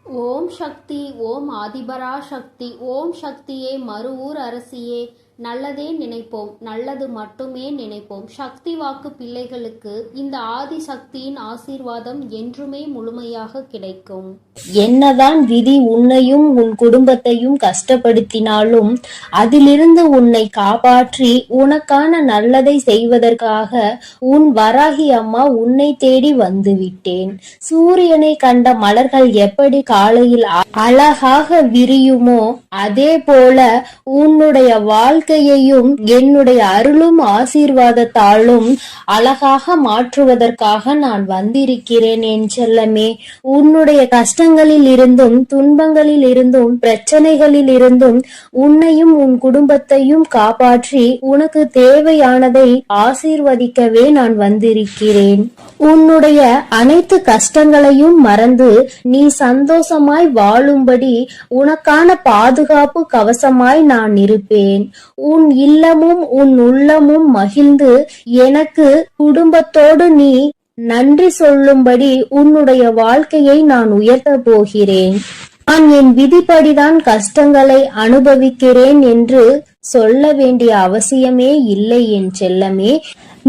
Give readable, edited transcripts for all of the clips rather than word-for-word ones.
ஓம் சக்தி, ஓம் ஆதிபரா சக்தி, ஓம் சக்தியே, மறுவூர் அரசியே, நல்லதே நினைப்போம், நல்லது மட்டுமே நினைப்போம். சக்தி வாக்கு பிள்ளைகளுக்கு இந்த ஆதி சக்தியின் ஆசீர்வாதம் என்றுமே முழுமையாக கிடைக்கும். என்னதான் விதி உன்னையும் உன் குடும்பத்தையும் கஷ்டப்படுத்தினாலும் அதிலிருந்து உன்னை காப்பாற்றி உனக்கான நல்லதை செய்வதற்காக உன் வராகி அம்மா உன்னை தேடி வந்து விட்டேன். சூரியனை கண்ட மலர்கள் எப்படி காலையில் அழகாக விரியுமோ அதே போல உன்னுடைய வாழ்க்கையையும் என்னுடைய அருளும் ஆசீர்வாதத்தாலும் அழகாக மாற்றுவதற்காக நான் வந்திருக்கிறேன் என் செல்லமே. உன்னுடைய கஷ்டங்களில் இருந்தும் துன்பங்களில் இருந்தும் பிரச்சனைகளில் இருந்தும் உன்னையும் உன் குடும்பத்தையும் காப்பாற்றி உனக்கு தேவையானதை ஆசீர்வதிக்கவே நான் வந்திருக்கிறேன். உன்னுடைய அனைத்து கஷ்டங்களையும் மறந்து நீ சந்தோஷமாய் வாழும்படி உனக்கான பாதுகாப்பு கவசமாய் நான் இருப்பேன். உன் இல்லமும் உன் உள்ளமும் மகிழ்ந்து எனக்கு குடும்பத்தோடு நீ நன்றி சொல்லும்படி உன்னுடைய வாழ்க்கையை நான் உயர்த்த போகிறேன். நான் என் விதிப்படிதான் கஷ்டங்களை அனுபவிக்கிறேன் என்று சொல்ல வேண்டிய அவசியமே இல்லை என் செல்லமே.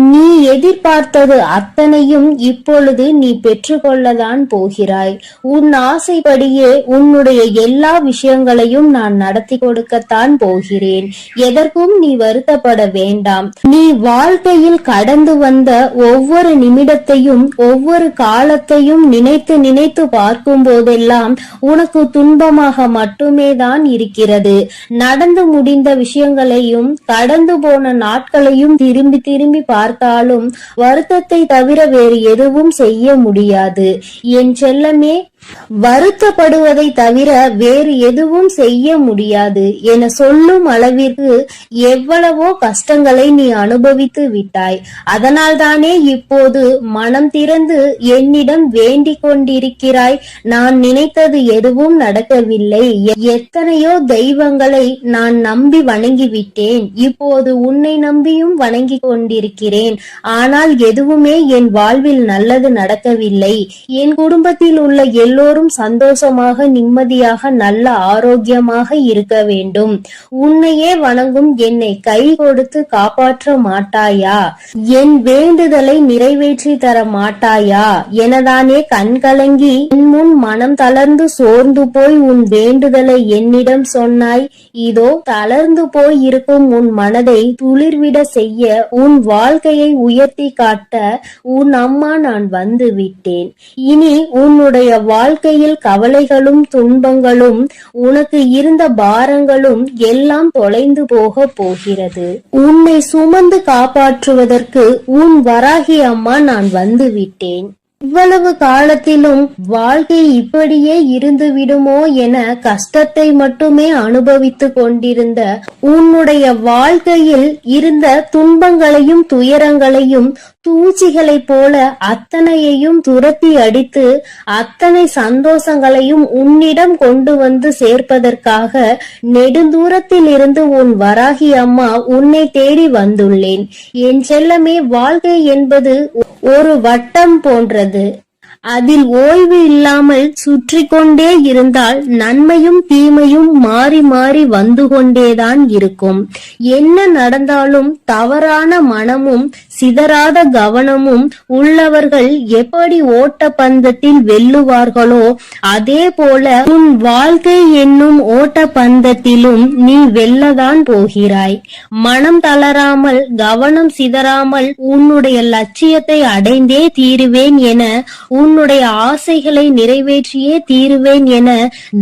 நீ எதிர்பார்த்தது அத்தனையும் இப்பொழுது நீ பெற்றுக்கொள்ளதான் போகிறாய். உன் ஆசைப்படியே உன்னுடைய எல்லா விஷயங்களையும் நான் நடத்தி கொடுக்கத்தான் போகிறேன். எதற்கும் நீ வருத்தப்பட வேண்டாம். நீ வாழ்க்கையில் கடந்து வந்த ஒவ்வொரு நிமிடத்தையும் ஒவ்வொரு காலத்தையும் நினைத்து நினைத்து பார்க்கும் போதெல்லாம் உனக்கு துன்பமாக மட்டுமே தான் இருக்கிறது. நடந்து முடிந்த விஷயங்களையும் கடந்து போன நாட்களையும் திரும்பி திரும்பி பார்த்தாலும் வருத்தத்தை தவிர வேறு எதுவும் செய்ய முடியாது என் செல்லமே. வருத்தப்படுவதை தவிர வேறு எதுவும் செய்ய முடியாது என சொல்லும் அளவிற்கு எவ்வளவோ கஷ்டங்களை நீ அனுபவித்து விட்டாய். அதனால் தானே இப்போது மனம் திறந்து என்னிடம் வேண்டிக் கொண்டிருக்கிறாய். நான் நினைத்தது எதுவும் நடக்கவில்லை. எத்தனையோ தெய்வங்களை நான் நம்பி வணங்கிவிட்டேன். இப்போது உன்னை நம்பியும் வணங்கி கொண்டிருக்கிறேன். ஆனால் எதுவுமே என் வாழ்வில் நல்லது நடக்கவில்லை. என் குடும்பத்தில் உள்ள எல்லோரும் சந்தோஷமாக நிம்மதியாக நல்ல ஆரோக்கியமாக இருக்க வேண்டும். உன்னையே வணங்கும் என்னை கை கொடுத்து காப்பாற்ற மாட்டாயா? என் வேண்டுதலை நிறைவேற்றி தர மாட்டாயா எனதானே கண்கலங்கி என் முன் மனம் தளர்ந்து சோர்ந்து போய் உன் வேண்டுதலை என்னிடம் சொன்னாய். இதோ தளர்ந்து போய் இருக்கும் உன் மனதை துளிர்விட செய்ய உன் வாழ்க்கையை உயர்த்தி காட்ட உன் அம்மா நான் வந்து விட்டேன். இனி உன்னுடைய வாழ்க்கையில் கவலைகளும் துன்பங்களும் உனக்கு இருந்த பாரங்களும் எல்லாம் தொலைந்து போக போகிறது. உன்னை சுமந்து காப்பாற்றுவதற்கு உன் வராகி அம்மா நான் வந்து விட்டேன். இவ்வளவு காலத்திலும் வாழ்க்கை இப்படியே இருந்து விடுமோ என கஷ்டத்தை மட்டுமே அனுபவித்து கொண்டிருந்த உன்னுடைய வாழ்க்கையில் இருந்த துன்பங்களையும் துயரங்களையும் தூச்சிகளை போல அத்தனையையும் துரத்தி அடித்து அத்தனை சந்தோஷங்களையும் உன்னிடம் கொண்டு வந்து சேர்ப்பதற்காக நெடுந்தூரத்தில் இருந்து உன் வராகி அம்மா உன்னை தேடி வந்துள்ளேன். என் செல்லமே, வாழ்க்கை என்பது ஒரு வட்டம் போன்றது. அதில் ஓய்வு இல்லாமல் சுற்றி கொண்டே இருந்தால் நன்மையும் தீமையும் மாறி மாறி வந்து கொண்டேதான் இருக்கும். என்ன நடந்தாலும் தவறான மனமும் சிதறாத கவனமும் உள்ளவர்கள் எப்படி ஓட்ட பந்தத்தில் வெல்லுவார்களோ அதே போல உன் வாழ்க்கை என்னும் ஓட்ட பந்தத்திலும் நீ வெல்லதான் போகிறாய். மனம் தளராமல் கவனம் சிதறாமல் உன்னுடைய லட்சியத்தை அடைந்தே தீருவேன் என உன்னுடைய ஆசைகளை நிறைவேற்றியே தீருவேன் என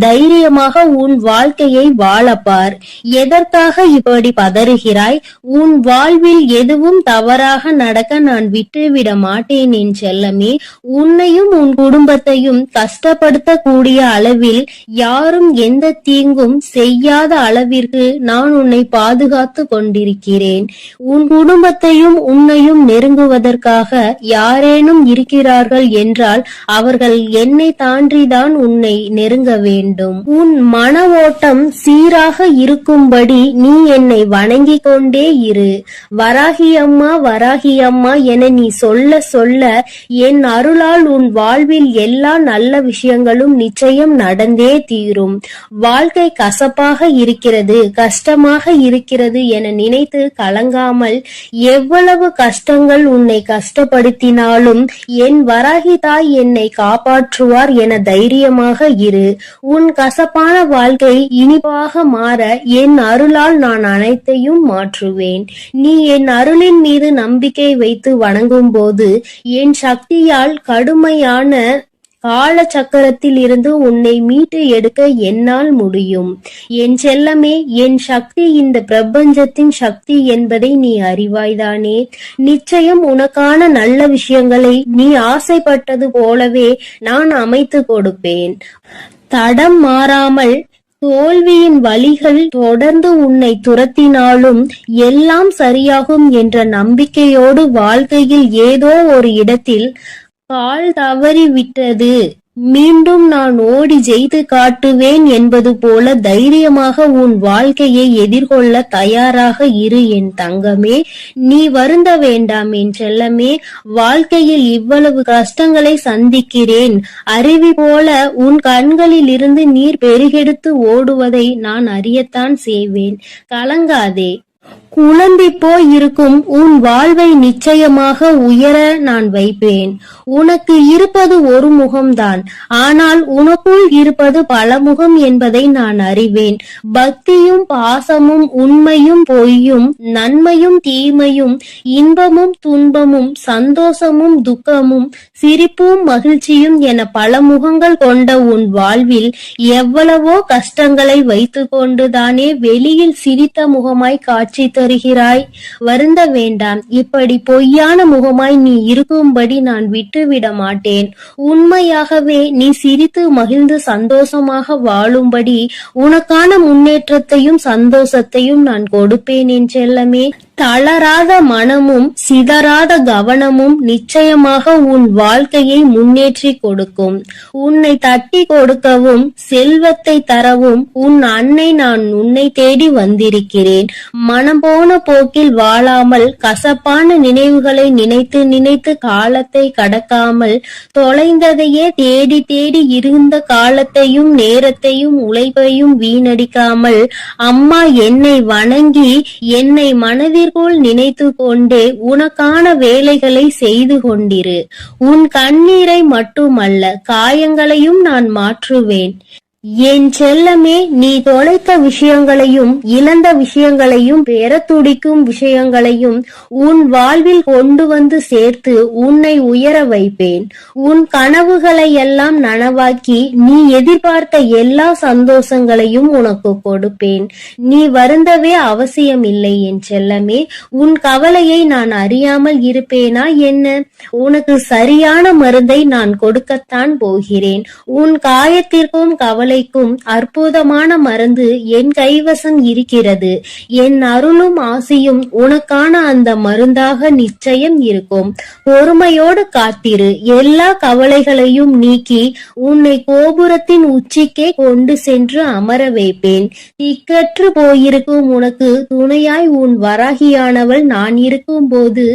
தைரியமாக உன் வாழ்க்கையை வாழப்பார். எதற்காக இப்படி பதறுகிறாய்? உன் வாழ்வில் எதுவும் தவறாக நடக்க நான் விட்டுவிட மாட்டேன் என் செல்லமே. உன்னையும் உன் குடும்பத்தையும் கஷ்டப்படுத்த கூடிய அளவில் யாரும் எந்த தீங்கும் செய்யாத அளவிற்கு நான் உன்னை பாதுகாத்து கொண்டிருக்கிறேன். உன் குடும்பத்தையும் உன்னையும் நெருங்குவதற்காக யாரேனும் இருக்கிறார்கள் என்றால் அவர்கள் என்னை தாண்டிதான் உன்னை நெருங்க வேண்டும். உன் மன ஓட்டம் சீராக இருக்கும்படி நீ என்னை வணங்கிக் கொண்டே இரு. வராகி அம்மா வராகி அம்மா என நீ சொல்ல சொல்ல என் அருளால் உன் வாழ்வில் எல்லா நல்ல விஷயங்களும் நிச்சயம் நடந்தே தீரும். வாழ்க்கை கசப்பாக இருக்கிறது, கஷ்டமாக இருக்கிறது என நினைத்து கலங்காமல், எவ்வளவு கஷ்டங்கள் உன்னை கஷ்டப்படுத்தினாலும் என் வராகி தாய் என்னை காப்பாற்றுவார் என தைரியமாக இரு. உன் கசப்பான வாழ்க்கை இனிப்பாக மாற என் அருளால் நான் அனைத்தையும் மாற்றுவேன். நீ என் அருளின் மீது நம்பிக்கை வைத்து வணங்கும் போது என் சக்தியால் கடுமையான கால சக்கரத்தில் இருந்து உன்னை மீட்டு எடுக்க என்னால் முடியும். என் செல்லமே, என் சக்தி இந்த பிரபஞ்சத்தின் சக்தி என்பதை நீ அறிவாய்தானே? நிச்சயம் உனக்கான நல்ல விஷயங்களை நீ ஆசைப்பட்டது போலவே நான் அமைத்து கொடுப்பேன். தடம் மாறாமல் தோல்வியின் வலிகள் தொடர்ந்து உன்னை துரத்தினாலும் எல்லாம் சரியாகும் என்ற நம்பிக்கையோடு வாழ்க்கையில் ஏதோ ஒரு இடத்தில் கால் தவறி விட்டது, மீண்டும் நான் ஓடி ஜெயித்து காட்டுவேன் என்பது போல தைரியமாக உன் வாழ்க்கையை எதிர்கொள்ள தயாராக இரு என் தங்கமே. நீ வருந்த வேண்டாம் என் செல்லமே. வாழ்க்கையில் இவ்வளவு கஷ்டங்களை சந்திக்கிறேன், அருவி போல உன் கண்களில் இருந்து நீர் பெருகெடுத்து ஓடுவதை நான் அறியத்தான் செய்வேன். கலங்காதே. குழம்பி போய் இருக்கும் உன் வாழ்வை நிச்சயமாக உயர நான் வைப்பேன். உனக்கு இருப்பது ஒரு முகம்தான், ஆனால் உனக்குள் இருப்பது பல முகம் என்பதை நான் அறிவேன். பக்தியும் பாசமும் உண்மையும் பொய்யும் நன்மையும் தீமையும் இன்பமும் துன்பமும் சந்தோஷமும் துக்கமும் சிரிப்பும் மகிழ்ச்சியும் என பல முகங்கள் கொண்ட உன் வாழ்வில் எவ்வளவோ கஷ்டங்களை வைத்து கொண்டுதானே வெளியில் சிரித்த முகமாய் காட்சி தருகிறாய். வருந்த வேண்டாம். இப்படி பொய்யான முகமாய் நீ இருக்கும்படி நான் விட்டுவிட மாட்டேன். உண்மையாகவே நீ சிரித்து மகிழ்ந்து சந்தோஷமாக வாழும்படி உனக்கான முன்னேற்றத்தையும் சந்தோஷத்தையும் நான் கொடுப்பேன் என் செல்லமே. தளராத மனமும் சிதறாத கவனமும் நிச்சயமாக உன் வாழ்க்கையை முன்னேற்றி கொடுக்கும். உன்னை தட்டி கொடுக்கவும் செல்வத்தை தரவும் உன் அன்னை நான் உன்னை தேடி வந்திருக்கிறேன். மனம் போன போக்கில் வாழாமல் கசப்பான நினைவுகளை நினைத்து நினைத்து காலத்தை கடக்காமல் தொலைந்ததையே தேடி தேடி இருந்த காலத்தையும் நேரத்தையும் உழைப்பையும் வீணடிக்காமல் அம்மா என்னை வணங்கி என்னை மனதிற்குள் நினைத்து கொண்டே உனக்கான வேலைகளை செய்து கொண்டிரு. உன் கண்ணீரை மட்டுமல்ல காயங்களையும் நான் மாற்றுவேன். என் செல்லமே, நீ தொலைத்த விஷயங்களையும் இழந்த விஷயங்களையும் பெற துடிக்கும் விஷயங்களையும் உன் வாழ்வில் கொண்டு வந்து சேர்த்து உன்னை உயர வைப்பேன். உன் கனவுகளை எல்லாம் நனவாக்கி நீ எதிர்பார்த்த எல்லா சந்தோஷங்களையும் உனக்கு கொடுப்பேன். நீ வருந்தவே அவசியம் இல்லை என் செல்லமே. உன் கவலையை நான் அறியாமல் இருப்பேனா என்ன? உனக்கு சரியான மருந்தை நான் கொடுக்கத்தான் போகிறேன். உன் காயத்திற்கும் கவலைக்கும் அற்புதமான மருந்து என் கைவசம் இருக்கிறது. என் அருளும் ஆசியும் உனக்கான அந்த மருந்தாக நிச்சயம் இருக்கும். பொறுமையோடு காத்திரு. எல்லா கவலைகளையும் நீக்கி உன்னை கோபுரத்தின் உச்சிக்கே கொண்டு சென்று அமர வைப்பேன். திக்கற்று போயிருக்கும் உனக்கு துணையாய் உன் வராகியானவள் நான் இருக்கும் போது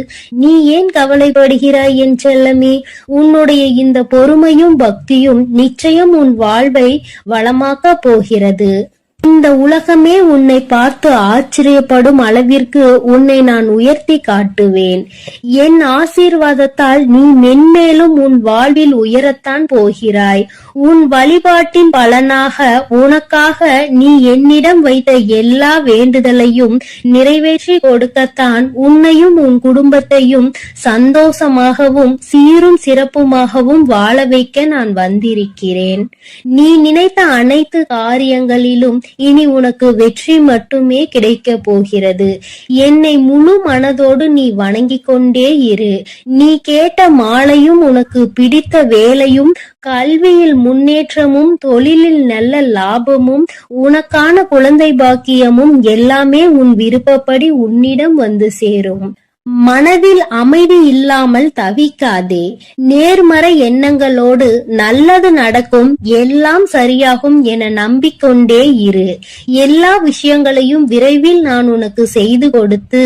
நீ ஏன் கவலைப்படுகிறாய் என் செல்லமே? உன்னுடைய இந்த பொறுமையும் பக்தியும் நிச்சயம் உன் வாழ்வை வளமாக்க போகிறது. இந்த உலகமே உன்னை பார்த்து ஆச்சரியப்படும் அளவிற்கு உன்னை நான் உயர்த்தி காட்டுவேன். என் ஆசீர்வாதத்தால் நீ மென்மேலும் உன் வாழ்வில் உயரத்தான் போகிறாய். உன் வழிபாட்டின் பலனாக உனக்காக நீ என்னிடம் வைத்த எல்லா வேண்டுதலையும் நிறைவேற்றி கொடுக்கத்தான் உன்னையும் உன் குடும்பத்தையும் சந்தோஷமாகவும் சீரும் சிறப்புமாகவும் வாழ வைக்க நான் வந்திருக்கிறேன். நீ நினைத்த அனைத்து காரியங்களிலும் இனி உனக்கு வெற்றி மட்டுமே கிடைக்க போகிறது. என்னை முழு மனதோடு நீ வணங்கிக் கொண்டே இரு. நீ கேட்ட மாலையும் உனக்கு பிடித்த வேலையும் கல்வியில் முன்னேற்றமும் தொழிலில் நல்ல லாபமும் உனக்கான குழந்தை பாக்கியமும் எல்லாமே உன் விருப்பப்படி உன்னிடம் வந்து சேரும். மனதில் அமைதி இல்லாமல் தவிக்காதே. நேர்மறை எண்ணங்களோடு நல்லது நடக்கும், எல்லாம் சரியாகும் என நம்பிக்கொண்டே இரு. எல்லா விஷயங்களையும் விரைவில் நான் உனக்கு செய்து கொடுத்து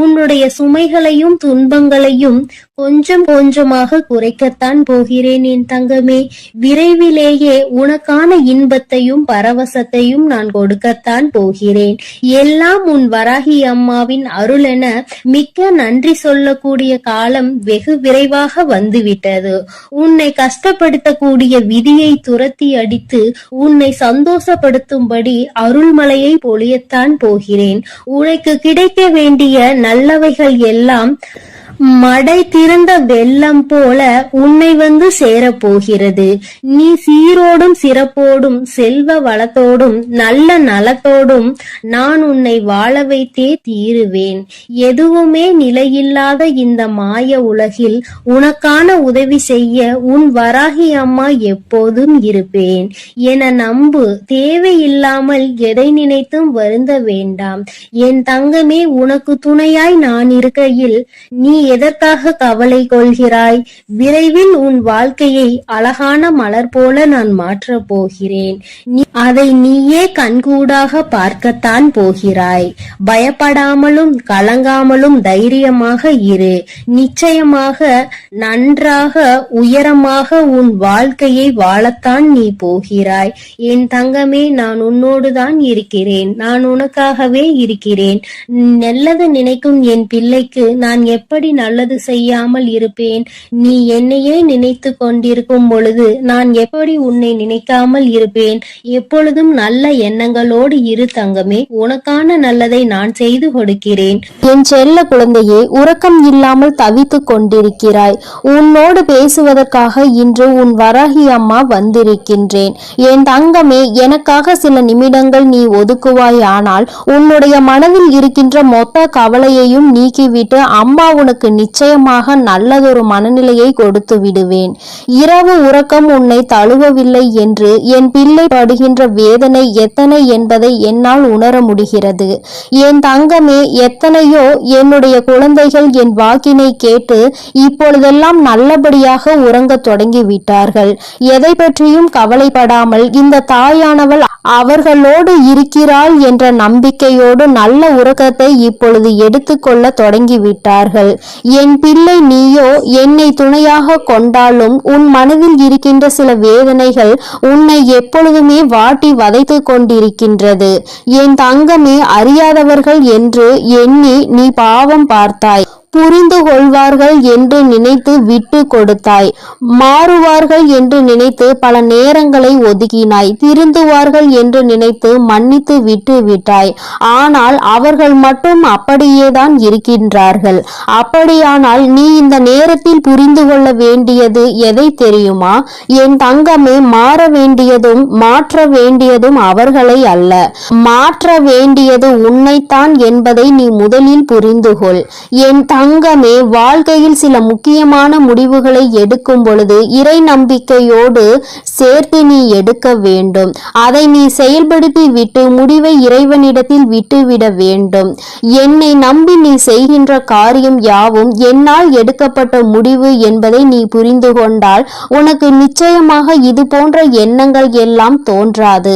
உன்னுடைய சுமைகளையும் துன்பங்களையும் கொஞ்சம் கொஞ்சமாக குறைக்கத்தான் போகிறேன் என் தங்கமே. விரைவிலேயே உனக்கான இன்பத்தையும் பரவசத்தையும் நான் கொடுக்கத்தான் போகிறேன். எல்லாம் உன் வராகி அம்மாவின் அருளென மிக்க நன்றி சொல்லக்கூடிய காலம் வெகு விரைவாக வந்துவிட்டது. உன்னை கஷ்டப்படுத்தக்கூடிய விதியை துரத்தி அடித்து உன்னை சந்தோஷப்படுத்தும்படி அருள்மலையை பொழியத்தான் போகிறேன். உனக்கு கிடைக்க வேண்டிய நல்லவைகள் எல்லாம் மடை திறந்த வெள்ளம் போல உன்னை வந்து சேரப்போகிறது. நீ சீரோடும் சிறப்போடும் செல்வ வளத்தோடும் நல்ல நலத்தோடும் நான் உன்னை வாழ வைத்தே தீருவேன். எதுவுமே நிலையில்லாத இந்த மாய உலகில் உனக்கான உதவி செய்ய உன் வராகி அம்மா எப்போதும் இருப்பேன் என நம்பு. தேவையில்லாமல் எதை நினைத்தும் வருந்த வேண்டாம் என் தங்கமே. உனக்கு துணையாய் நான் இருக்கையில் நீ எதற்காக கவலை கொள்கிறாய்? விரைவில் உன் வாழ்க்கையை அழகான மலர் போல நான் மாற்றப் போகிறேன். அதை நீயே கண்கூடாக பார்க்கத்தான் போகிறாய். பயப்படாமலும் கலங்காமலும் தைரியமாக இரு. நிச்சயமாக நன்றாக உயரமாக உன் வாழ்க்கையை வாழத்தான் நீ போகிறாய் என் தங்கமே. நான் உன்னோடுதான் இருக்கிறேன். நான் உனக்காகவே இருக்கிறேன். நல்லது நினைக்கும் என் பிள்ளைக்கு நான் எப்படி நல்லது செய்யாமல் இருப்பேன்? நீ என்னையே நினைத்து கொண்டிருக்கும் பொழுது நான் எப்படி உன்னை நினைக்காமல் இருப்பேன்? எப்பொழுதும் நல்ல எண்ணங்களோடு இரு தங்கமே. உனக்கான நல்லதை நான் செய்து கொடுக்கிறேன். என் செல்ல குழந்தையே, உறக்கம் இல்லாமல் தவித்துக் கொண்டிருக்கிறாய். உன்னோடு பேசுவதற்காக இன்று உன் வராகி அம்மா வந்திருக்கின்றேன். என் தங்கமே, எனக்காக சில நிமிடங்கள் நீ ஒதுக்குவாய். ஆனால் உன்னுடைய மனதில் இருக்கின்ற மொத்த கவலையையும் நீக்கிவிட்டு அம்மா உனக்கு நிச்சயமாக நல்லதொரு மனநிலையை கொடுத்து விடுவேன். இரவு உறக்கம் உன்னை தழுவவில்லை என்று என் பிள்ளை படுகின்ற வேதனை எத்தனை என்பதை என்னால் உணர முடிகிறது. என் தங்கமே, எத்தனையோ என்னுடைய குழந்தைகள் என் வாக்கினை கேட்டு இப்பொழுதெல்லாம் நல்லபடியாக உறங்க தொடங்கி விட்டார்கள். எதை பற்றியும் கவலைப்படாமல் இந்த தாயானவள் அவர்களோடு இருக்கிறாள் என்ற நம்பிக்கையோடு நல்ல உறக்கத்தை இப்பொழுது எடுத்துக்கொள்ள தொடங்கி விட்டார்கள். என் பிள்ளை, நீயோ என்னை துணையாக கொண்டாலும் உன் மனதில் இருக்கின்ற சில வேதனைகள் உன்னை எப்பொழுதுமே வாட்டி வதைத்து கொண்டிருக்கின்றது. என் தங்கமே, அறியாதவர்கள் என்று எண்ணி நீ பாவம் பார்த்தாய். புரிந்து கொள்வார்கள் என்று நினைத்து விட்டு கொடுத்தாய். மாறுவார்கள் என்று நினைத்து பல நேரங்களை ஒதுக்கினாய். திருந்துவார்கள் என்று நினைத்து மன்னித்து விட்டு விட்டாய். ஆனால் அவர்கள் மட்டும் அப்படியேதான் இருக்கின்றார்கள். அப்படியானால் நீ இந்த நேரத்தில் புரிந்து கொள்ள வேண்டியது எதை தெரியுமா? என் தங்கமே, மாற வேண்டியதும் மாற்ற வேண்டியதும் அவர்களை அல்ல, மாற்ற வேண்டியது உன்னைத்தான் என்பதை நீ முதலில் புரிந்து கொள். என் தங்கமே, வாழ்க்கையில் சில முக்கியமான முடிவுகளை எடுக்கும் பொழுது இறை நம்பிக்கையோடு சேர்த்து நீ எடுக்க வேண்டும். அதை நீ செயல்படுத்தி விட்டு முடிவை இறைவனிடத்தில் விட்டுவிட வேண்டும். என்னை நம்பி நீ செய்கின்ற காரியம் யாவும் என்னால் எடுக்கப்பட்ட முடிவு என்பதை நீ புரிந்து கொண்டால் உனக்கு நிச்சயமாக இது போன்ற எண்ணங்கள் எல்லாம் தோன்றாது.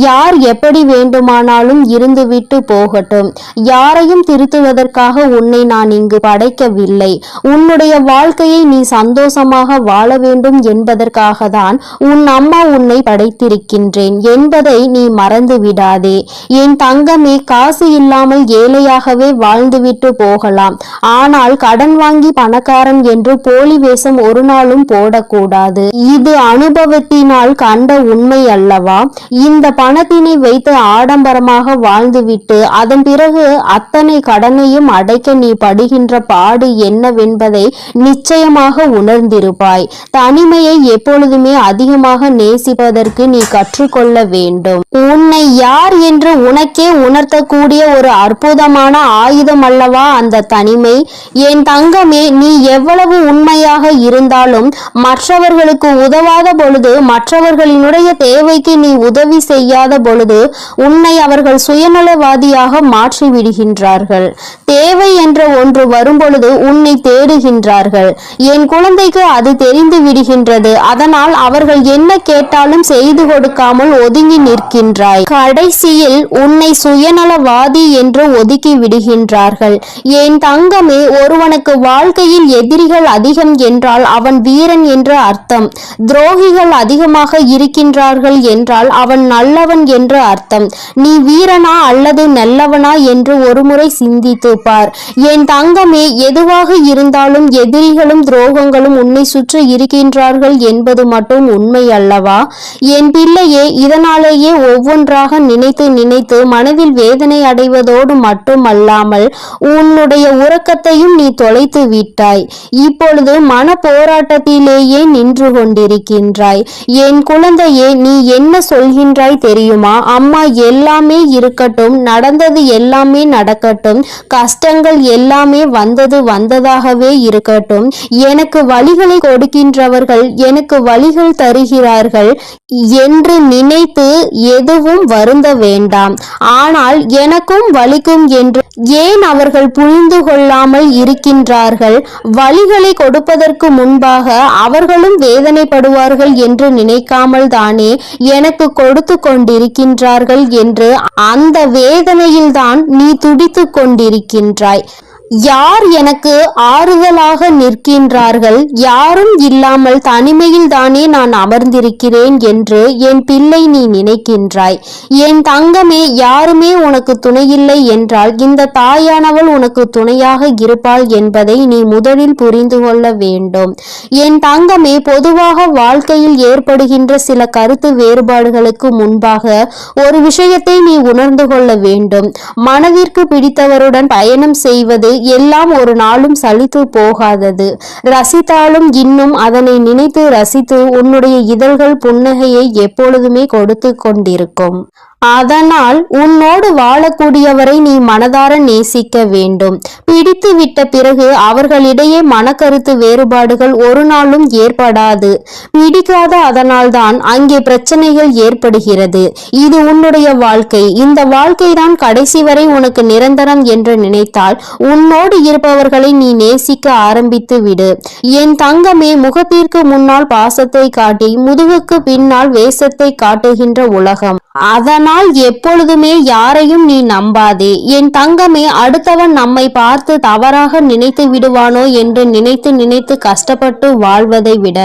யார் எப்படி வேண்டுமானாலும் இருந்துவிட்டு போகட்டும். யாரையும் திருத்துவதற்காக உன்னை நான் இங்கு படைக்கவில்லை. உன்னுடைய வாழ்க்கையை நீ சந்தோஷமாக வாழ வேண்டும் என்பதற்காக தான் உன் அம்மா உன்னை படைத்திருக்கின்றேன் என்பதை நீ மறந்து விடாதே. என் தங்கமே, காசு இல்லாமல் ஏழையாகவே வாழ்ந்துவிட்டு போகலாம். ஆனால் கடன் வாங்கி பணக்காரன் என்று போலி வேஷம் ஒரு நாளும் போடக்கூடாது. இது அனுபவத்தினால் கண்ட உண்மை அல்லவா? இந்த பணத்தினை வைத்து ஆடம்பரமாக வாழ்ந்துவிட்டு அதன் பிறகு அத்தனை கடனையும் அடைக்க நீ படுகின்ற பாடு என்னவென்பதை நிச்சயமாக உணர்ந்திருப்பாய். தனிமையை எப்பொழுதுமே அதிகமாக நேசிப்பதற்கு நீ கற்றுக்கொள்ள வேண்டும். உன்னை யார் என்று உனக்கே உணர்த்தக்கூடிய ஒரு அற்புதமான ஆயுதம் அல்லவா அந்த தனிமை? என் தங்கமே, நீ எவ்வளவு உண்மையாக இருந்தாலும் மற்றவர்களுக்கு உதவாத பொழுது, மற்றவர்களினுடைய தேவைக்கு நீ உதவி செய்யாத பொழுது உன்னை அவர்கள் சுயநலவாதியாக மாற்றி விடுகின்றார்கள். தேவை என்ற ஒன்று வரும் வரும்பொழுது உன்னை தேடுகின்றார்கள். என் குழந்தைக்கு அது தெரிந்து விடுகின்றது. அதனால் அவர்கள் என்ன கேட்டாலும் செய்து கொடுக்காமல் ஒதுங்கி நிற்கின்றாய். கடைசியில் உன்னை சுயநலவாதி என்று ஒதுக்கி விடுகின்றார்கள். என் தங்கமே, ஒருவனுக்கு வாழ்க்கையில் எதிரிகள் அதிகம் என்றால் அவன் வீரன் என்று அர்த்தம். துரோகிகள் அதிகமாக இருக்கின்றார்கள் என்றால் அவன் நல்லவன் என்று அர்த்தம். நீ வீரனா அல்லது நல்லவனா என்று ஒருமுறை சிந்தித்து பார். என் தங்கமே, எதுவாக இருந்தாலும் எதிரிகளும் துரோகங்களும் உன்னை சுற்றி இருக்கின்றார்கள் என்பது மட்டும் உண்மை அல்லவா? என் பிள்ளையே, இதனாலேயே ஒவ்வொன்றாக நினைத்து நினைத்து மனதில் வேதனை அடைவதோடு மட்டுமல்லாமல் உன்னுடைய உறக்கத்தையும் நீ தொலைத்து விட்டாய். இப்பொழுது மன போராட்டத்திலேயே நின்று கொண்டிருக்கின்றாய். என் குழந்தையே, நீ என்ன சொல்கின்றாய் தெரியுமா? அம்மா, எல்லாமே இருக்கட்டும், நடந்தது எல்லாமே நடக்கட்டும், கஷ்டங்கள் எல்லாமே வந்தது வந்ததாகவே இருக்கட்டும், எனக்கு வழிகளை கொடுக்கின்றவர்கள் எனக்கு வழிகள் தருகிறார்கள் என்று நினைத்து எதுவும் வருந்த வேண்டாம். ஆனால் எனக்கும் வலிக்கும் என்று ஏன் அவர்கள் புரிந்து கொள்ளாமல் இருக்கின்றார்கள்? வழிகளை கொடுப்பதற்கு முன்பாக அவர்களும் வேதனைப்படுவார்கள் என்று நினைக்காமல் தானே எனக்கு கொடுத்து கொண்டிருக்கின்றார்கள் என்று அந்த வேதனையில்தான் நீ துடித்து கொண்டிருக்கின்றாய். யார் எனக்கு ஆறுதலாக நிற்கின்றார்கள்? யாரும் இல்லாமல் தனிமையில் தானே நான் அமர்ந்திருக்கிறேன் என்று என் பிள்ளை நீ நினைக்கின்றாய். என் தங்கமே, யாருமே உனக்கு துணையில்லை என்றால் இந்த தாயானவள் உனக்கு துணையாக இருப்பாள் என்பதை நீ முதலில் புரிந்து கொள்ள வேண்டும். என் தங்கமே, பொதுவாக வாழ்க்கையில் ஏற்படுகின்ற சில கருத்து வேறுபாடுகளுக்கு முன்பாக ஒரு விஷயத்தை நீ உணர்ந்து கொள்ள வேண்டும். மனதிற்கு பிடித்தவருடன் பயணம் செய்வது எல்லாம் ஒரு நாளும் சலித்து போகாதது. ரசித்தாலும் இன்னும் அதனை நினைத்து ரசித்து உன்னுடைய இதழ்கள் புன்னகையை எப்பொழுதுமே கொடுத்து கொண்டிருக்கும். அதனால் உன்னோடு வாழக்கூடியவரை நீ மனதார நேசிக்க வேண்டும். பிடித்து விட்ட பிறகு அவர்களிடையே மனக்கருத்து வேறுபாடுகள் ஒரு நாளும் ஏற்படாது. பிடிக்காத அதனால்தான் அங்கே பிரச்சனைகள் ஏற்படுகிறது. இது உன்னுடைய வாழ்க்கை. இந்த வாழ்க்கைதான் கடைசி வரை உனக்கு நிரந்தரம் என்று நினைத்தால் உன்னோடு இருப்பவர்களை நீ நேசிக்க ஆரம்பித்து விடு. என் தங்கமே, முகத்திற்கு முன்னால் பாசத்தை காட்டி முதுகுக்கு பின்னால் வேஷத்தை காட்டுகின்ற உலகம். அதனால் எப்பொழுதுமே யாரையும் நீ நம்பாதே. என் தங்கமே, அடுத்தவன் நம்மை பார்த்து தவறாக நினைத்து விடுவானோ என்று நினைத்து நினைத்து கஷ்டப்பட்டு வாழ்வதை விட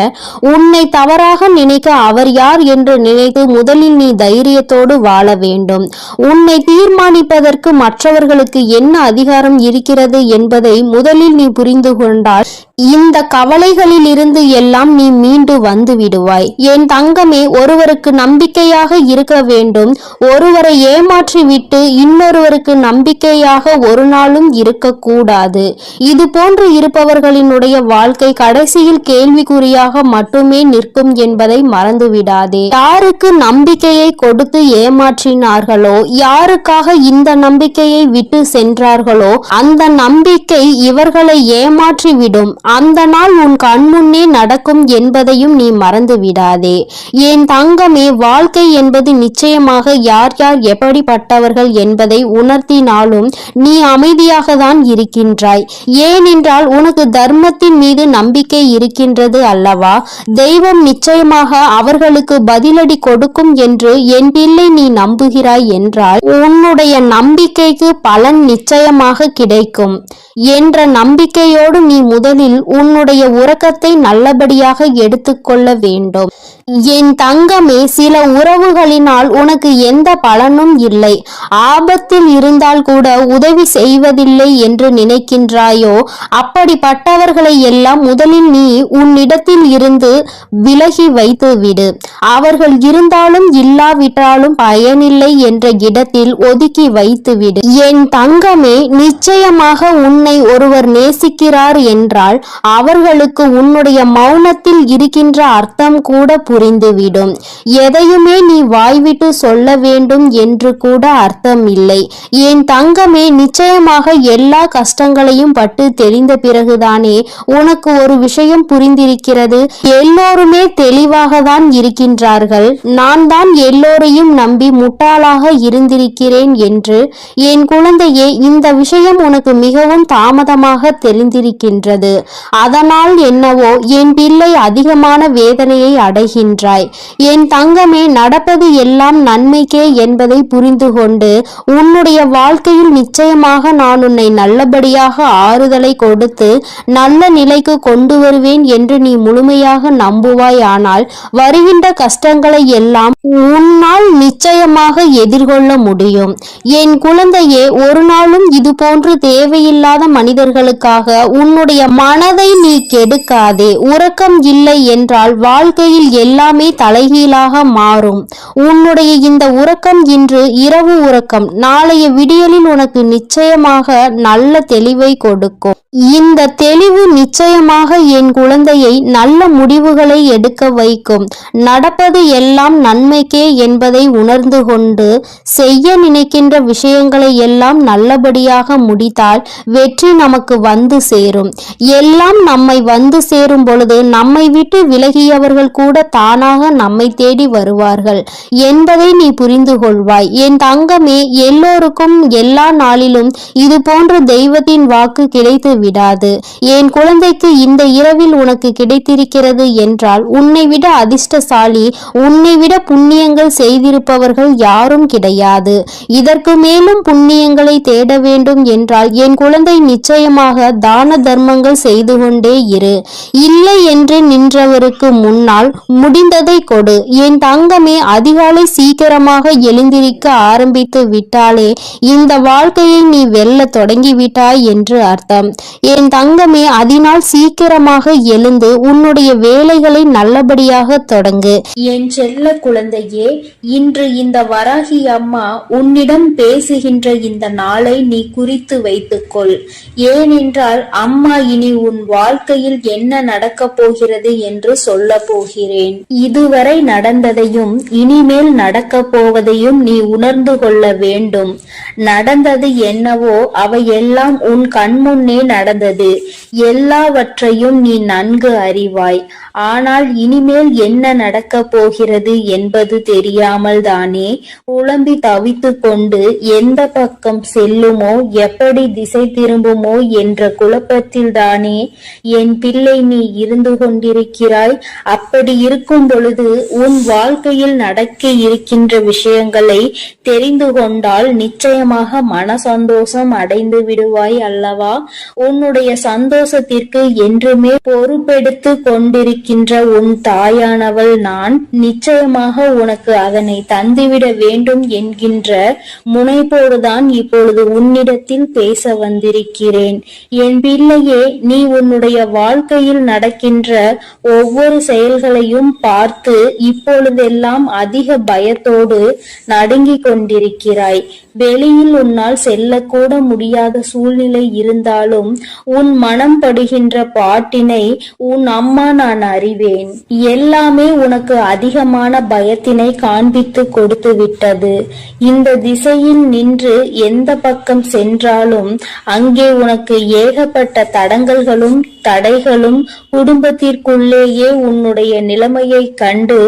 உன்னை தவறாக நினைக்க அவர் யார் என்று நினைத்து முதலில் நீ தைரியத்தோடு வாழ வேண்டும். உன்னை தீர்மானிப்பதற்கு மற்றவர்களுக்கு என்ன அதிகாரம் இருக்கிறது என்பதை முதலில் நீ புரிந்து கொண்டால் இந்த கவலைகளில் இருந்து எல்லாம் நீ மீண்டு வந்து விடுவாய். என் தங்கமே, ஒருவருக்கு நம்பிக்கையாக இருக்க வேண்டும். ஒருவரை ஏமாற்றி விட்டு இன்னொருவருக்கு நம்பிக்கையாக ஒரு நாளும் இருக்கக்கூடாது. இது போன்று இருப்பவர்களினுடைய வாழ்க்கை கடைசியில் கேள்விக்குறியாக மட்டுமே நிற்கும் என்பதை மறந்துவிடாதே. யாருக்கு நம்பிக்கையை கொடுத்து ஏமாற்றினார்களோ, யாருக்காக இந்த நம்பிக்கையை விட்டு சென்றார்களோ அந்த நம்பிக்கை இவர்களை ஏமாற்றி விடும். அந்த நாள் உன் கண்முன்னே நடக்கும் என்பதையும் நீ மறந்து விடாதே. என் தங்கமே, வாழ்க்கை என்பது நிச்சயமாக யார் யார் எப்படிப்பட்டவர்கள் என்பதை உணர்த்தினாலும் நீ அமைதியாக தான் இருக்கின்றாய். ஏனென்றால் உனக்கு தர்மத்தின் மீது நம்பிக்கை இருக்கின்றது அல்லவா? தெய்வம் நிச்சயமாக அவர்களுக்கு பதிலடி கொடுக்கும் என்று என் பிள்ளை நீ நம்புகிறாய் என்றால் உன்னுடைய நம்பிக்கைக்கு பலன் நிச்சயமாக கிடைக்கும் என்ற நம்பிக்கையோடு நீ முதலில் உன்னுடைய உறக்கத்தை நல்லபடியாக எடுத்துக்கொள்ள வேண்டும். என் தங்கமே, சில உறவுகளினால் உனக்கு எந்த பலனும் இல்லை. ஆபத்தில் இருந்தால் கூட உதவி செய்வதில்லை என்று நினைக்கின்றாயோ, அப்படிப்பட்டவர்களை எல்லாம் முதலில் நீ உன்னிடத்தில் இருந்து விலகி வைத்து விடு. அவர்கள் இருந்தாலும் இல்லாவிட்டாலும் பயனில்லை என்ற இடத்தில் ஒதுக்கி வைத்து விடு. என் தங்கமே, நிச்சயமாக உன்னை ஒருவர் நேசிக்கிறார் என்றால் அவர்களுக்கு உன்னுடைய மௌனத்தில் இருக்கின்ற அர்த்தம் கூட புரிந்துவிடும். எதையுமே நீ வாய்விட்டு சொல்ல வேண்டும் என்று கூட அர்த்தம் இல்லை. என் தங்கமே, நிச்சயமாக எல்லா கஷ்டங்களையும் பட்டு தெரிந்த பிறகுதானே உனக்கு ஒரு விஷயம் புரிந்திருக்கிறது. எல்லோருமே தெளிவாக தான் இருக்கின்றார்கள். நான் தான் எல்லோரையும் நம்பி முட்டாளாக இருந்திருக்கிறேன் என்று. என் குழந்தையே, இந்த விஷயம் உனக்கு மிகவும் தாமதமாக தெரிந்திருக்கின்றது. அதனால் என்னவோ என் பிள்ளை அதிகமான வேதனையை அடைகின்றாய். என் தங்கமே, நடப்பது எல்லாம் நன்மைக்கே என்பதை புரிந்து கொண்டு உன்னுடைய வாழ்க்கையில் நிச்சயமாக நான் உன்னை நல்லபடியாக ஆறுதலை கொடுத்து நல்ல நிலைக்கு கொண்டு வருவேன் என்று நீ முழுமையாக நம்புவாய். ஆனால் வருகின்ற கஷ்டங்களை எல்லாம் உன்னால் நிச்சயமாக எதிர்கொள்ள முடியும். என் குழந்தையே, ஒரு நாளும் இது போன்று தேவையில்லாத மனிதர்களுக்காக உன்னுடைய மனதை நீ கெடுக்காதே. உறக்கம் இல்லை என்றால் வாழ்க்கையில் எல்லாமே தலைகீழாக மாறும். உன்னுடைய இந்த உறக்கம் இன்று இரவு உறக்கம் நாளைய விடியலில் உனக்கு நிச்சயமாக நல்ல தெளிவை கொடுக்கும். இந்த தெளிவு நிச்சயமாக என் குழந்தையை நல்ல முடிவுகளை எடுக்க வைக்கும். நடப்பது எல்லாம் நன்மைக்கே என்பதை உணர்ந்து கொண்டு செய்ய நினைக்கின்ற விஷயங்களை எல்லாம் நல்லபடியாக முடித்தால் வெற்றி நமக்கு வந்து சேரும். எல்லாம் நம்மை வந்து சேரும் பொழுது நம்மை விட்டு விலகியவர்கள் கூட தானாக நம்மை தேடி வருவார்கள் என்பதை நீ புரிந்து கொள்வாய். என் தங்கமே, எல்லோருக்கும் எல்லா நாளிலும் இது போன்ற தெய்வத்தின் வாக்கு கிடைத்து விடாது. என் குழந்தைக்கு இந்த இரவில் உனக்கு கிடைத்திருக்கிறது என்றால் உன்னை விட அதிர்ஷ்டசாலி, உன்னை விட புண்ணியங்கள் செய்திருப்பவர்கள் யாரும் கிடையாது. இதற்கு மேலும் புண்ணியங்களை தேட வேண்டும் என்றால் என் குழந்தை நிச்சயமாக தான தர்மங்கள் செய்து கொண்டே இரு. இல்லை என்று நின்றவருக்கு முன்னால் முடிந்ததை கொடு. என் தங்கமே, அதிகாலை சீக்கிரமாக எழுந்திருக்க ஆரம்பித்து விட்டாலே இந்த வாழ்க்கையை நீ வெல்ல தொடங்கிவிட்டாய் என்று அர்த்தம். என் தங்கமே, அதனால் சீக்கிரமாக எழுந்து உன்னுடைய வேலைகளை நல்லபடியாக தொடங்கு. என் செல்ல குழந்தையே, இன்று இந்த வராகி அம்மா உன்னிடம் பேசுகின்ற இந்த நாளை நீ குறித்து வைத்துக்கொள். ஏனென்றால் அம்மா இனி உன் வாழ்க்கையில் என்ன நடக்கப் போகிறது என்று சொல்ல போகிறேன். இதுவரை நடந்ததையும் இனிமேல் நடக்கப் போவதையும் நீ உணர்ந்து கொள்ள வேண்டும். நடந்தது என்னவோ அவையெல்லாம் உன் கண்முன்னே நடந்தது. எல்லாவற்றையும் நீ நன்கு அறிவாய். ஆனால் இனிமேல் என்ன நடக்கப் போகிறது என்பது தெரியாமல் தானே புலம்பி தவித்து கொண்டு எந்த பக்கம் செல்லுமோ, எப்படி திசை திரும்புமோ என்ற குழப்பத்தில் தானே என் பிள்ளை நீ இருந்து கொண்டிருக்கிறாய். அப்படி இருக்கும் பொழுது உன் வாழ்க்கையில் நடக்க இருக்கின்ற விஷயங்களை தெரிந்து கொண்டால் நிச்சயமாக மன சந்தோஷம் அடைந்து விடுவாய் அல்லவா? உன்னுடைய சந்தோஷத்திற்கு என்றுமே பொறுப்பெடுத்து கொண்டிருக்கின்ற உன் தாயானவள் நான். நிச்சயமாக உனக்கு அதனை தந்துவிட வேண்டும் என்கின்ற முனைப்போடுதான் இப்பொழுது உன்னிடத்தில் பேச வந்திருக்கிறேன். என் பிள்ளையே, நீ உன்னுடைய வாழ்க்கையில் நடக்கின்ற ஒவ்வொரு செயல்களையும் பார்த்து இப்பொழுதெல்லாம் அதிக பயத்தோடு நடுங்கிக் கொண்டிருக்கிறாய். வெளியில் உன்னால் செல்லக்கூட முடியாத சூழ்நிலை இருந்தாலும் உன் மனம் படுகின்ற பாட்டினை உன் அம்மா நான் அறிவேன். எல்லாமே உனக்கு அதிகமான பயத்தினை காண்பித்து கொடுத்து விட்டது. இந்த திசையில் நின்று எந்த பக்கம் சென்றாலும் அங்கே உனக்கு ஏகப்பட்ட தடங்கல்களும் தடைகளும், குடும்பத்திற்குள்ளேயே உன்னுடைய நிலைமையை கண்டு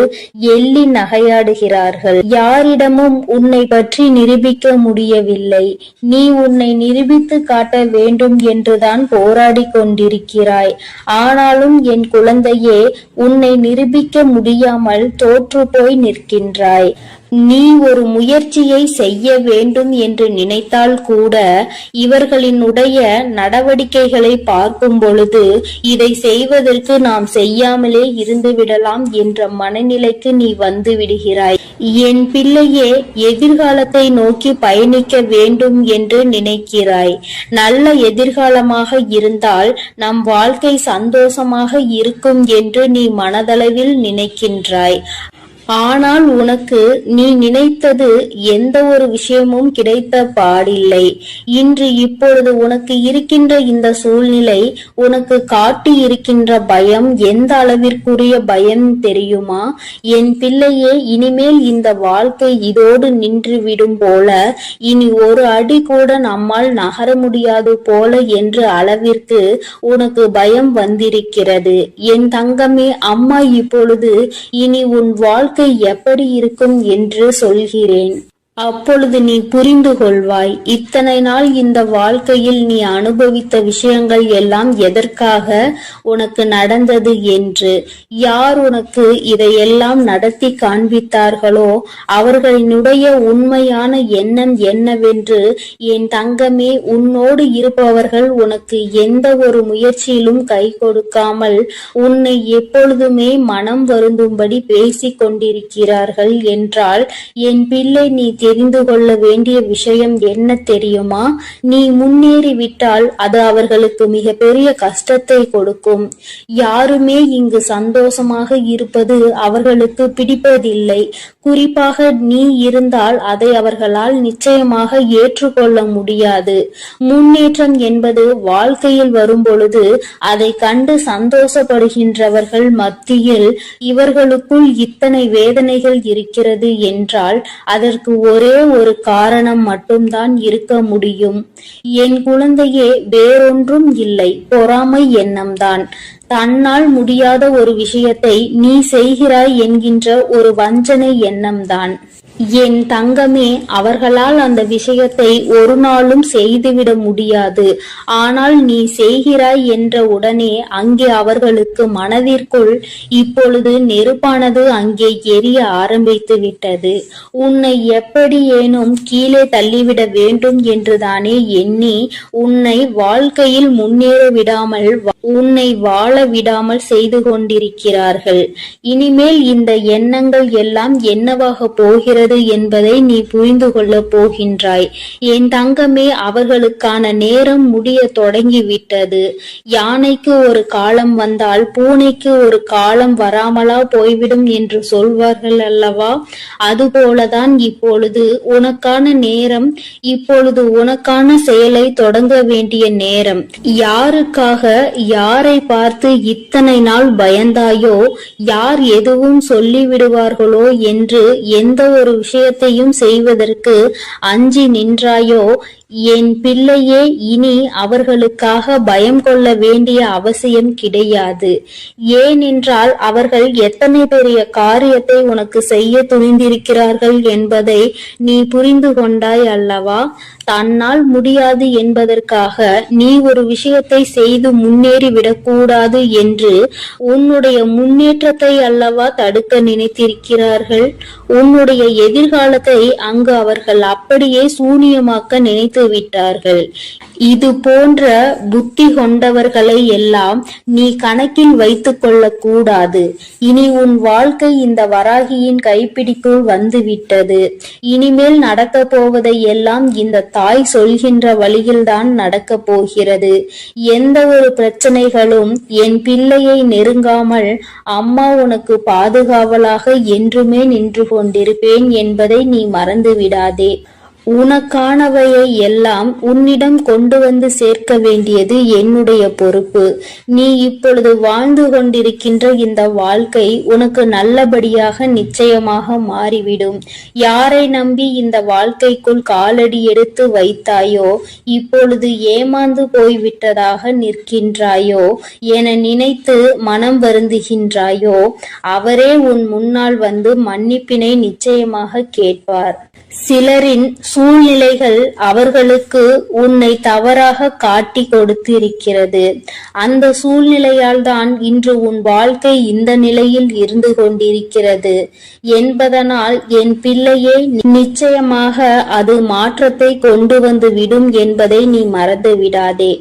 எள்ளி நகையாடுகிறார்கள். யாரிடமும் உன்னை பற்றி நிரூபிக்க முடியவில்லை. நீ உன்னை நிரூபித்து காட்ட வேண்டும் என்றுதான் போராடி கொண்டிருக்கிறாய். ஆனாலும் என் குழந்தையே, உன்னை நிரூபிக்க முடியாமல் தோற்று போய் நிற்கின்றாய். நீ ஒரு முயற்சியை செய்ய வேண்டும் என்று நினைத்தால் கூட இவர்களினுடைய நடவடிக்கைகளை பார்க்கும் பொழுது இதை செய்வதற்கு நாம் செய்யாமலே இருந்து விடலாம் என்ற மனநிலைக்கு நீ வந்து விடுகிறாய். என் பிள்ளையே, எதிர்காலத்தை நோக்கி பயணிக்க வேண்டும் என்று நினைக்கிறாய். நல்ல எதிர்காலமாக இருந்தால் நம் வாழ்க்கை சந்தோஷமாக இருக்கும் என்று நீ மனதளவில் நினைக்கின்றாய். ஆனால் உனக்கு நீ நினைத்தது எந்த ஒரு விஷயமும் கிடைத்த பாடில்லை. இன்று இப்பொழுது உனக்கு இருக்கின்ற இந்த சூழ்நிலை உனக்கு காட்டி இருக்கின்ற பயம் எந்த அளவிற்குரிய பயம் தெரியுமா? என் பிள்ளையே, இனிமேல் இந்த வாழ்க்கை இதோடு நின்றுவிடும் போல, இனி ஒரு அடி கூட நம்மால் நகர முடியாது போல என்ற அளவிற்கு உனக்கு பயம் வந்திருக்கிறது. என் தங்கமே, அம்மா இப்பொழுது இனி உன் வாழ்க்கை எப்படி இருக்கும் என்று சொல்கிறேன். அப்பொழுது நீ புரிந்து கொள்வாய். இத்தனை நாள் இந்த வாழ்க்கையில் நீ அனுபவித்த விஷயங்கள் எல்லாம் எதற்காக உனக்கு நடந்தது என்று. யார் உனக்கு இதையெல்லாம் நடத்தி காண்பித்தார்களோ அவர்களினுடைய உண்மையான எண்ணம் என்னவென்று என் தங்கமே, உன்னோடு இருப்பவர்கள் உனக்கு எந்த ஒரு முயற்சியிலும் கை கொடுக்காமல் உன்னை எப்பொழுதுமே மனம் வருந்தும்படி பேசிக் கொண்டிருக்கிறார்கள் என்றால், என் பிள்ளை, நீ தெரிந்து கொள்ள வேண்டிய விஷயம் என்ன தெரியுமா? நீ முன்னேறிவிட்டால் அது அவர்களுக்கு மிக பெரிய கஷ்டத்தை கொடுக்கும். யாருமே இங்கு சந்தோஷமாக இருப்பது அவர்களுக்கு பிடிப்பதில்லை. குறிப்பாக நீ இருந்தால் அதை அவர்களால் நிச்சயமாக ஏற்றுக்கொள்ள முடியாது. முன்னேற்றம் என்பது வாழ்க்கையில் வரும்பொழுது அதை கண்டு சந்தோஷப்படுகின்றவர்கள் மத்தியில் இவர்களுக்குள் இத்தனை வேதனைகள் இருக்கிறது என்றால் அதற்கு ஒரே ஒரு காரணம் மட்டும்தான் இருக்க முடியும். என் குழந்தையே, வேறொன்றும் இல்லை, பொறாமை எண்ணம்தான். தன்னால் முடியாத ஒரு விஷயத்தை நீ செய்கிறாய் என்கின்ற ஒரு வஞ்சனை எண்ணம்தான். என் தங்கமே, அவர்களால் அந்த விஷயத்தை ஒரு நாளும் செய்துவிட முடியாது. ஆனால் நீ செய்கிறாய் என்ற உடனே அங்கே அவர்களுக்கு மனதிற்குள் இப்பொழுது நெருப்பானது அங்கே எரிய ஆரம்பித்து விட்டது. உன்னை எப்படியேனும் கீழே தள்ளிவிட வேண்டும் என்றுதானே எண்ணி உன்னை வாழ்க்கையில் முன்னேற விடாமல், உன்னை வாழ விடாமல் செய்து கொண்டிருக்கிறார்கள். இனிமேல் இந்த எண்ணங்கள் எல்லாம் என்னவாக போகிறது என்பதை நீ புரிந்து கொள்ள போகின்றாய். என் தங்கமே, அவர்களுக்கான நேரம் முடிய தொடங்கிவிட்டது. யானைக்கு ஒரு காலம் வந்தால் பூனைக்கு ஒரு காலம் வராமலா போய்விடும் என்று சொல்வார்கள் அல்லவா? அதுபோலதான் இப்பொழுது உனக்கான நேரம், இப்பொழுது உனக்கான செயலை தொடங்க வேண்டிய நேரம். யாருக்காக, யாரை பார்த்து இத்தனை நாள் பயந்தாயோ, யார் எதுவும் சொல்லிவிடுவார்களோ என்று எந்த ஒரு விஷயத்தையும் செய்வதற்கு அஞ்சி நின்றாயோ, என் பிள்ளையே, இனி அவர்களுக்காக பயம் கொள்ள வேண்டிய அவசியம் கிடையாது. ஏனென்றால் அவர்கள் எத்தனை பெரிய காரியத்தை உனக்கு செய்ய துணிந்திருக்கிறார்கள் என்பதை நீ புரிந்து கொண்டாய் அல்லவா? தன்னால் முடியாது என்பதற்காக நீ ஒரு விஷயத்தை செய்து முன்னேறி விடக்கூடாது என்று உன்னுடைய முன்னேற்றத்தை அல்லவா தடுக்க நினைத்திருக்கிறார்கள். உன்னுடைய எதிர்காலத்தை அங்கு அவர்கள் அப்படியே சூனியமாக்க நினைத்து விட்டார்கள். இது போன்ற புத்தி கொண்டவர்களை எல்லாம் நீ கணக்கில் வைத்துக் கொள்ள கூடாது. இனி உன் வாழ்க்கை இந்த வராகியின் கைப்பிடிக்குள் வந்துவிட்டது. இனிமேல் நடக்க போவதை எல்லாம் இந்த தாய் சொல்கின்ற வழியில்தான் நடக்க போகிறது. எந்த ஒரு பிரச்சனைகளும் என் பிள்ளையை நெருங்காமல் அம்மா உனக்கு பாதுகாவலாக என்றுமே நின்று கொண்டிருப்பேன் என்பதை நீ மறந்து விடாதே. உனக்கானவையை எல்லாம் உன்னிடம் கொண்டு வந்து சேர்க்க வேண்டியது என்னுடைய பொறுப்பு. நீ இப்பொழுது வாழ்ந்து கொண்டிருக்கின்ற இந்த வாழ்க்கை உனக்கு நல்லபடியாக நிச்சயமாக மாறிவிடும். யாரை நம்பி இந்த வாழ்க்கைக்குள் காலடி எடுத்து வைத்தாயோ, இப்பொழுது ஏமாந்து போய்விட்டதாக நிற்கின்றாயோ, என நினைத்து மனம் வருந்துகின்றாயோ, அவரே உன் முன்னால் வந்து மன்னிப்பினை நிச்சயமாக கேட்பார். சிலரின் சூழ்நிலைகள் அவர்களுக்கு உன்னை தவறாக காட்டி கொடுத்திருக்கிறது. அந்த சூழ்நிலையால் தான் இன்று உன் வாழ்க்கை இந்த நிலையில் இருந்து கொண்டிருக்கிறது என்பதனால் என் பிள்ளையே, நிச்சயமாக அது மாற்றத்தை கொண்டு வந்து விடும் என்பதை நீ மறந்து விடாதே.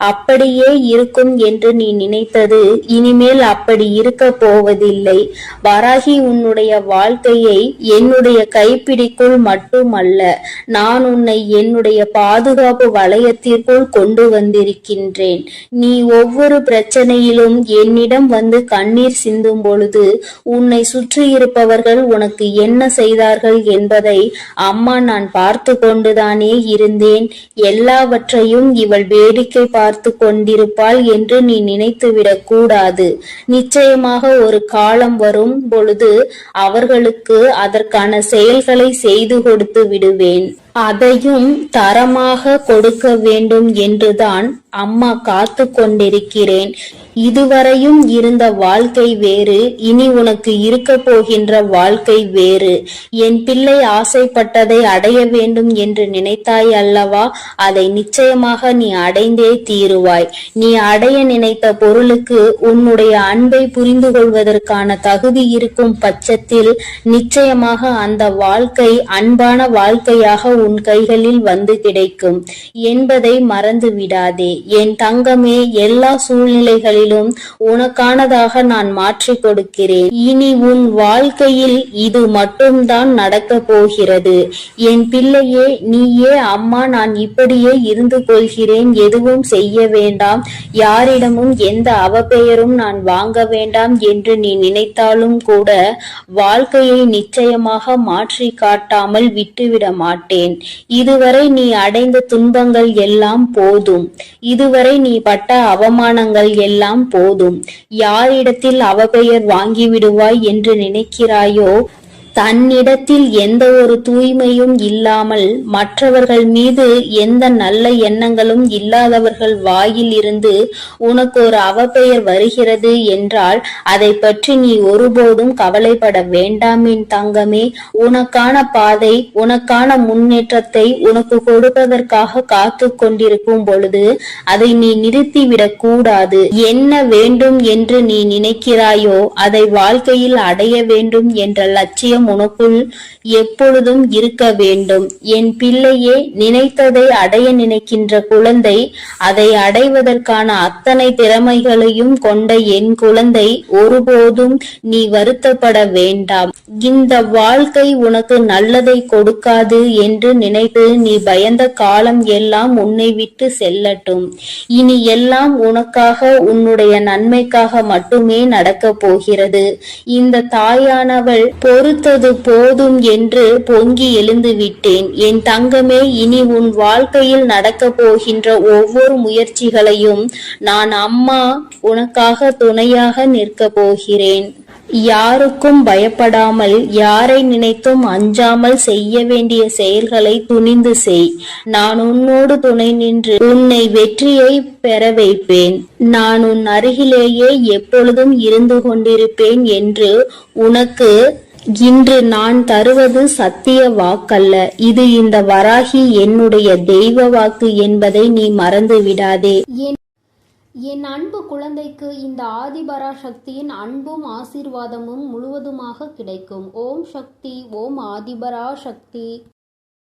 அப்படியே இருக்கும் என்று நீ நினைத்தது இனிமேல் அப்படி இருக்க போவதில்லை. வராகி உன்னுடைய வாழ்க்கையை என்னுடைய கைப்பிடிக்குள் மட்டுமல்ல, நான் உன்னை என்னுடைய பாதுகாப்பு வளையத்திற்குள் கொண்டு வந்திருக்கின்றேன். நீ ஒவ்வொரு பிரச்சனையிலும் என்னிடம் வந்து கண்ணீர் சிந்தும் பொழுது உன்னை சுற்றியிருப்பவர்கள் உனக்கு என்ன செய்தார்கள் என்பதை அம்மா நான் பார்த்து கொண்டுதானே இருந்தேன். எல்லாவற்றையும் இவள் வேடிக்கை பார்த்து கொண்டிருப்பாள் என்று நீ நினைத்துவிடக் கூடாது. நிச்சயமாக ஒரு காலம் வரும் பொழுது அவர்களுக்கு அதற்கான செயல்களை செய்து கொடுத்து விடுவேன். அதையும் தரமாக கொடுக்க வேண்டும் என்றுதான் அம்மா காத்து கொண்டிருக்கிறேன். இதுவரையும் இருந்த வாழ்க்கை வேறு, இனி உனக்கு இருக்க போகின்ற வாழ்க்கை வேறு. என் பிள்ளை ஆசைப்பட்டதை அடைய வேண்டும் என்று நினைத்தாய் அல்லவா? அதை நிச்சயமாக நீ அடைந்தே தீருவாய். நீ அடைய நினைத்த பொருளுக்கு உன்னுடைய அன்பை புரிந்து கொள்வதற்கான தகுதி இருக்கும் பட்சத்தில் நிச்சயமாக அந்த வாழ்க்கை அன்பான வாழ்க்கையாக உன் கைகளில் வந்து கிடைக்கும் என்பதை மறந்து விடாதே. என் தங்கமே, எல்லா சூழ்நிலைகளிலும் உனக்கானதாக நான் மாற்றிக் கொடுக்கிறேன். இனி உன் வாழ்க்கையில் இது மட்டும்தான் நடக்க போகிறது. என் பிள்ளையே, நீயே அம்மா நான் இப்படியே இருந்து கொள்கிறேன், எதுவும் செய்ய வேண்டாம், யாரிடமும் எந்த அவப்பெயரும் நான் வாங்க வேண்டாம் என்று நீ நினைத்தாலும் கூட வாழ்க்கையை நிச்சயமாக மாற்றி காட்டாமல் விட்டுவிட மாட்டேன். இதுவரை நீ அடைந்த துன்பங்கள் எல்லாம் போதும். இதுவரை நீ பட்ட அவமானங்கள் எல்லாம் போதும். யாரிடத்தில் அவப்பெயர் வாங்கிவிடுவாய் என்று நினைக்கிறாயோ, தன்னிடத்தில் எந்த ஒரு தூய்மையும் இல்லாமல் மற்றவர்கள் மீது எந்த நல்ல எண்ணங்களும் இல்லாதவர்கள் வாயில் இருந்து உனக்கு ஒரு அவப்பெயர் வருகிறது என்றால் அதை பற்றி நீ ஒருபோதும் கவலைப்பட வேண்டாம் என் தங்கமே. உனக்கான பாதை, உனக்கான முன்னேற்றத்தை உனக்கு கொடுப்பதற்காக காத்து கொண்டிருக்கும் பொழுது அதை நீ நிறுத்திவிடக் கூடாது. என்ன வேண்டும் என்று நீ நினைக்கிறாயோ அதை வாழ்க்கையில் அடைய வேண்டும் என்ற லட்சியம் உனக்குள் எப்பொழுதும் இருக்க வேண்டும். என் பிள்ளையே, நினைத்ததை அடைய நினைக்கின்ற குழந்தை, அதை அடைவதற்கான அத்தனை திறமைகளையும் கொண்ட என் குழந்தை, ஒருபோதும் நீ வருத்தப்பட வேண்டாம். இந்த வாழ்க்கை உனக்கு நல்லதை கொடுக்காது என்று நினைத்து நீ பயந்த காலம் எல்லாம் உன்னை விட்டு செல்லட்டும். இனி எல்லாம் உனக்காக, உன்னுடைய நன்மைக்காக மட்டுமே நடக்கப் போகிறது. இந்த தாயானவள் பொறுத்தது போதும் என்று பொங்கி எழுந்து விட்டேன். என் தங்கமே, இனி உன் வாழ்க்கையில் நடக்க போகின்ற ஒவ்வொரு முயற்சிகளையும் நான் அம்மா உனக்காக துணையாக நிற்க போகிறேன். யாருக்கும் பயப்படாமல், யாரை நினைத்தும் அஞ்சாமல் செய்ய வேண்டிய செயல்களை துணிந்து செய். நான் உன்னோடு துணை நின்று உன்னை வெற்றியை பெற வைப்பேன். நான் உன் அருகிலேயே எப்பொழுதும் இருந்து கொண்டிருப்பேன் என்று உனக்கு இன்று நான் தருவது சத்திய வாக்கல்ல. இது இந்த வராகி என்னுடைய தெய்வ வாக்கு என்பதை நீ மறந்து விடாதே. என் அன்பு குழந்தைக்கு இந்த ஆதிபராசக்தியின் அன்பும் ஆசீர்வாதமும் முழுவதுமாக கிடைக்கும். ஓம் சக்தி, ஓம் ஆதிபராசக்தி.